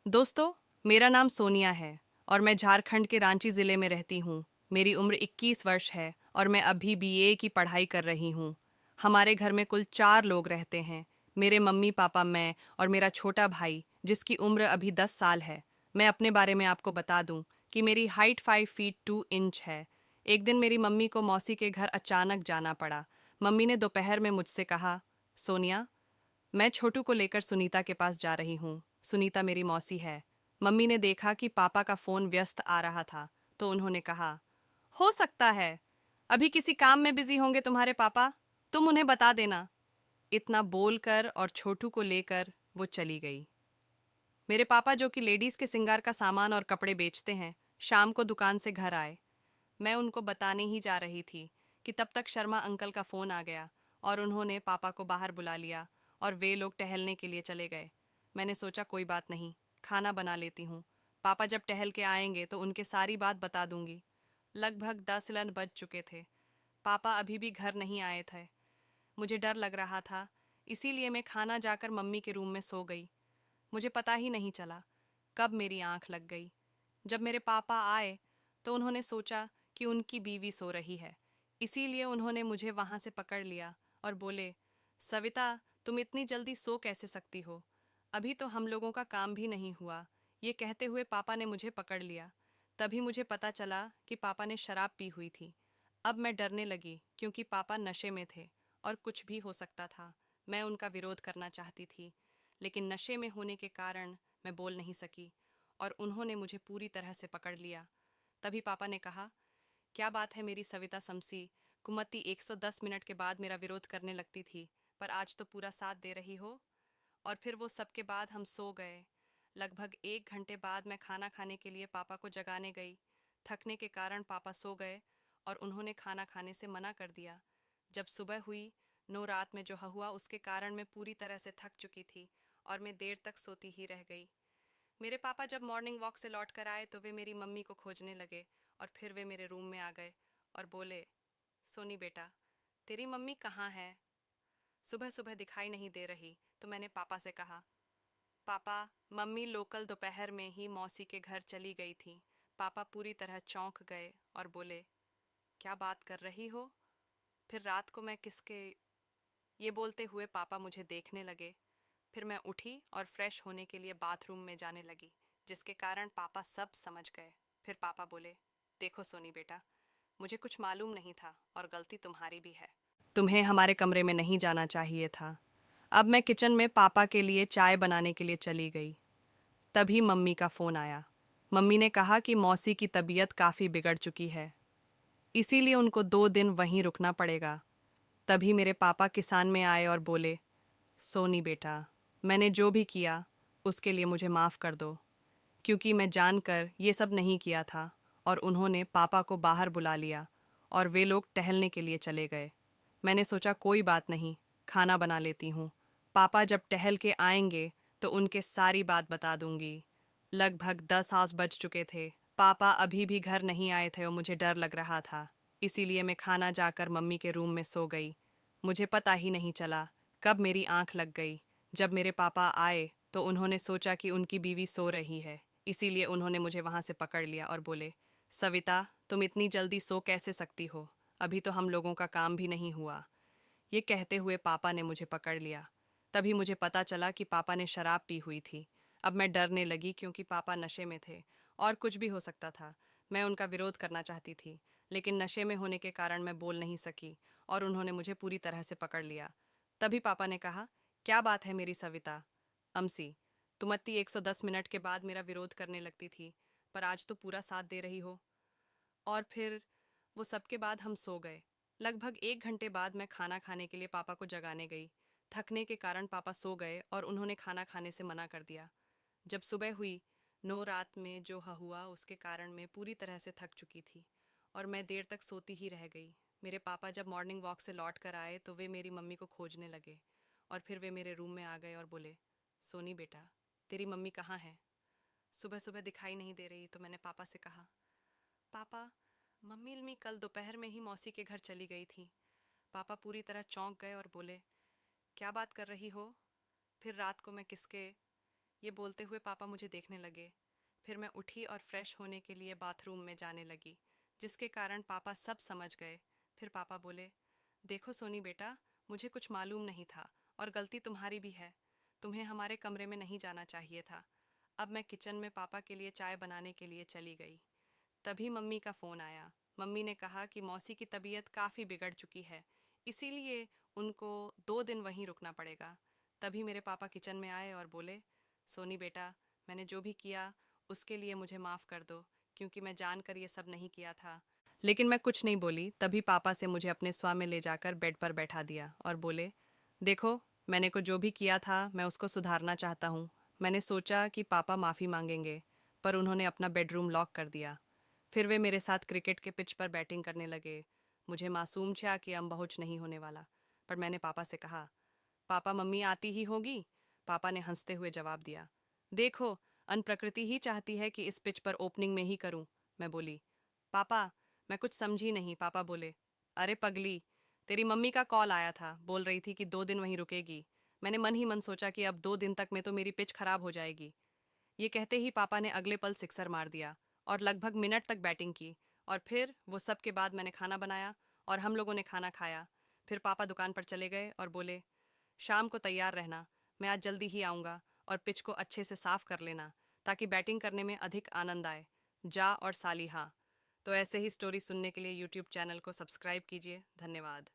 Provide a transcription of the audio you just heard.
दोस्तों, मेरा नाम सोनिया है और मैं झारखंड के रांची ज़िले में रहती हूँ। मेरी उम्र 21 वर्ष है और मैं अभी बीए की पढ़ाई कर रही हूँ। हमारे घर में कुल 4 लोग रहते हैं। मेरे मम्मी पापा, मैं और मेरा छोटा भाई जिसकी उम्र अभी 10 साल है। मैं अपने बारे में आपको बता दूं कि मेरी हाइट 5 फीट 2 इंच है। एक दिन मेरी मम्मी को मौसी के घर अचानक जाना पड़ा। मम्मी ने दोपहर में मुझसे कहा, सोनिया, मैं छोटू को लेकर सुनीता के पास जा रही हूँ। सुनीता मेरी मौसी है। मम्मी ने देखा कि पापा का फोन व्यस्त आ रहा था, तो उन्होंने कहा, हो सकता है अभी किसी काम में बिजी होंगे तुम्हारे पापा, तुम उन्हें बता देना। इतना बोलकर और छोटू को लेकर वो चली गई। मेरे पापा, जो कि लेडीज के श्रृंगार का सामान और कपड़े बेचते हैं, शाम को दुकान से घर आए। मैं उनको बताने ही जा रही थी कि तब तक शर्मा अंकल का फोन आ गया और उन्होंने पापा को बाहर बुला लिया और वे लोग टहलने के लिए चले गए। मैंने सोचा कोई बात नहीं, खाना बना लेती हूँ। पापा जब टहल के आएंगे तो उनके सारी बात बता दूंगी। लगभग 10 बज चुके थे। पापा अभी भी घर नहीं आए थे। मुझे डर लग रहा था, इसीलिए मैं खाना जाकर मम्मी के रूम में सो गई। मुझे पता ही नहीं चला कब मेरी आंख लग गई। जब मेरे पापा आए तो उन्होंने सोचा कि उनकी बीवी सो रही है, इसीलिए उन्होंने मुझे वहां से पकड़ लिया और बोले, सविता, तुम इतनी जल्दी सो कैसे सकती हो? अभी तो हम लोगों का काम भी नहीं हुआ। ये कहते हुए पापा ने मुझे पकड़ लिया। तभी मुझे पता चला कि पापा ने शराब पी हुई थी। अब मैं डरने लगी क्योंकि पापा नशे में थे और कुछ भी हो सकता था। मैं उनका विरोध करना चाहती थी, लेकिन नशे में होने के कारण मैं बोल नहीं सकी और उन्होंने मुझे पूरी तरह से पकड़ लिया। तभी पापा ने कहा, क्या बात है मेरी सविता समसी, कुमति 110 मिनट के बाद मेरा विरोध करने लगती थी, पर आज तो पूरा साथ दे रही हो। और फिर वो सब के बाद हम सो गए। लगभग 1 घंटे बाद मैं खाना खाने के लिए पापा को जगाने गई। थकने के कारण पापा सो गए और उन्होंने खाना खाने से मना कर दिया। जब सुबह हुई, नो रात में जो हुआ उसके कारण मैं पूरी तरह से थक चुकी थी और मैं देर तक सोती ही रह गई। मेरे पापा जब मॉर्निंग वॉक से लौट कर आए तो वे मेरी मम्मी को खोजने लगे और फिर वे मेरे रूम में आ गए और बोले, सोनी बेटा, तेरी मम्मी कहाँ है? सुबह सुबह दिखाई नहीं दे रही। तो मैंने पापा से कहा, पापा, मम्मी लोकल दोपहर में ही मौसी के घर चली गई थी। पापा पूरी तरह चौंक गए और बोले, क्या बात कर रही हो? फिर रात को मैं किसके? ये बोलते हुए पापा मुझे देखने लगे। फिर मैं उठी और फ्रेश होने के लिए बाथरूम में जाने लगी, जिसके कारण पापा सब समझ गए। फिर पापा बोले, देखो सोनी बेटा, मुझे कुछ मालूम नहीं था और गलती तुम्हारी भी है। तुम्हें हमारे कमरे में नहीं जाना चाहिए था। अब मैं किचन में पापा के लिए चाय बनाने के लिए चली गई। तभी मम्मी का फ़ोन आया। मम्मी ने कहा कि मौसी की तबीयत काफ़ी बिगड़ चुकी है, इसीलिए उनको 2 दिन वहीं रुकना पड़ेगा। तभी मेरे पापा किसान में आए और बोले, सोनी बेटा, मैंने जो भी किया उसके लिए मुझे माफ़ कर दो, क्योंकि मैं जानकर ये सब नहीं किया था। और उन्होंने पापा को बाहर बुला लिया और वे लोग टहलने के लिए चले गए। मैंने सोचा कोई बात नहीं, खाना बना लेती हूँ। पापा जब टहल के आएंगे तो उनके सारी बात बता दूंगी। लगभग 10 बज चुके थे। पापा अभी भी घर नहीं आए थे और मुझे डर लग रहा था, इसीलिए मैं खाना जाकर मम्मी के रूम में सो गई। मुझे पता ही नहीं चला कब मेरी आंख लग गई। जब मेरे पापा आए तो उन्होंने सोचा कि उनकी बीवी सो रही है, इसीलिए उन्होंने मुझे वहां से पकड़ लिया और बोले, सविता, तुम इतनी जल्दी सो कैसे सकती हो? अभी तो हम लोगों का काम भी नहीं हुआ। ये कहते हुए पापा ने मुझे पकड़ लिया। तभी मुझे पता चला कि पापा ने शराब पी हुई थी। अब मैं डरने लगी क्योंकि पापा नशे में थे और कुछ भी हो सकता था। मैं उनका विरोध करना चाहती थी, लेकिन नशे में होने के कारण मैं बोल नहीं सकी और उन्होंने मुझे पूरी तरह से पकड़ लिया। तभी पापा ने कहा, क्या बात है मेरी सविता अमसी, तुम अत्ती 110 मिनट के बाद मेरा विरोध करने लगती थी, पर आज तो पूरा साथ दे रही हो। और फिर वो सबके बाद हम सो गए। लगभग 1 घंटे बाद मैं खाना खाने के लिए पापा को जगाने गई। थकने के कारण पापा सो गए और उन्होंने खाना खाने से मना कर दिया। जब सुबह हुई, नो रात में जो हुआ उसके कारण मैं पूरी तरह से थक चुकी थी और मैं देर तक सोती ही रह गई। मेरे पापा जब मॉर्निंग वॉक से लौट कर आए तो वे मेरी मम्मी को खोजने लगे और फिर वे मेरे रूम में आ गए और बोले, सोनी बेटा, तेरी मम्मी कहाँ है? सुबह सुबह दिखाई नहीं दे रही। तो मैंने पापा से कहा, पापा, मम्मी कल दोपहर में ही मौसी के घर चली गई थी। पापा पूरी तरह चौंक गए और बोले, क्या बात कर रही हो? फिर रात को मैं किसके? ये बोलते हुए पापा मुझे देखने लगे। फिर मैं उठी और फ्रेश होने के लिए बाथरूम में जाने लगी, जिसके कारण पापा सब समझ गए। फिर पापा बोले, देखो सोनी बेटा, मुझे कुछ मालूम नहीं था और गलती तुम्हारी भी है। तुम्हें हमारे कमरे में नहीं जाना चाहिए था। अब मैं किचन में पापा के लिए चाय बनाने के लिए चली गई। तभी मम्मी का फ़ोन आया। मम्मी ने कहा कि मौसी की तबीयत काफ़ी बिगड़ चुकी है, इसीलिए उनको 2 दिन वहीं रुकना पड़ेगा। तभी मेरे पापा किचन में आए और बोले, सोनी बेटा, मैंने जो भी किया उसके लिए मुझे माफ़ कर दो, क्योंकि मैं जानकर ये सब नहीं किया था। लेकिन मैं कुछ नहीं बोली। तभी पापा से मुझे अपने स्वा में ले जाकर बेड पर बैठा दिया और बोले, देखो, मैंने को जो भी किया था मैं उसको सुधारना चाहता हूँ। मैंने सोचा कि पापा माफ़ी मांगेंगे, पर उन्होंने अपना बेडरूम लॉक कर दिया। फिर वे मेरे साथ क्रिकेट के पिच पर बैटिंग करने लगे। मुझे मासूम था कि अब बहुच नहीं होने वाला, पर मैंने पापा से कहा, पापा मम्मी आती ही होगी। पापा ने हंसते हुए जवाब दिया, देखो, अन प्रकृति ही चाहती है कि इस पिच पर ओपनिंग में ही करूं। मैं बोली, पापा, मैं कुछ समझी नहीं। पापा बोले, अरे पगली, तेरी मम्मी का कॉल आया था, बोल रही थी कि 2 दिन वहीं रुकेगी। मैंने मन ही मन सोचा कि अब 2 दिन तक में तो मेरी पिच खराब हो जाएगी। ये कहते ही पापा ने अगले पल सिक्सर मार दिया और लगभग मिनट तक बैटिंग की। और फिर वो सब के बाद मैंने खाना बनाया और हम लोगों ने खाना खाया। फिर पापा दुकान पर चले गए और बोले, शाम को तैयार रहना, मैं आज जल्दी ही आऊँगा और पिच को अच्छे से साफ कर लेना, ताकि बैटिंग करने में अधिक आनंद आए। जा और साली हाँ। तो ऐसे ही स्टोरी सुनने के लिए यूट्यूब चैनल को सब्सक्राइब कीजिए। धन्यवाद।